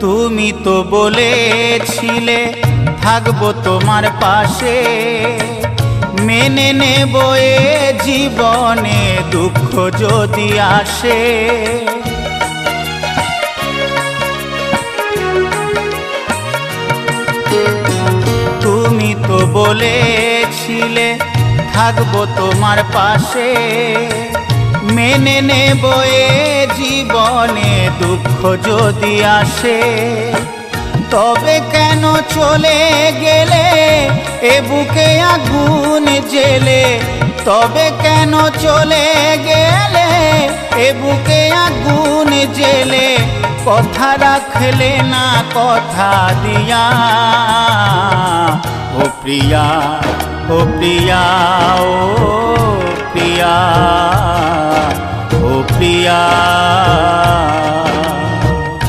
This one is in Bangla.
তুমি তো বলেছিলে থাকবো তোমার পাশে, মেনে নেব এ জীবনে দুঃখ যদি আসে। তুমি তো বলেছিলে থাকবো তোমার পাশে, মেনে নেব এ জীবনে দুঃখ যদি আসে। তবে কেন চলে গেলে এ বুকে আগুন জেলে, তবে কেন চলে গেলে এ বুকে আগুন জেলে, কথা রাখলে না কথা দিয়া। ও প্রিয়া, ও প্রিয়া, ও প্রিয়া, ও প্রিয়া।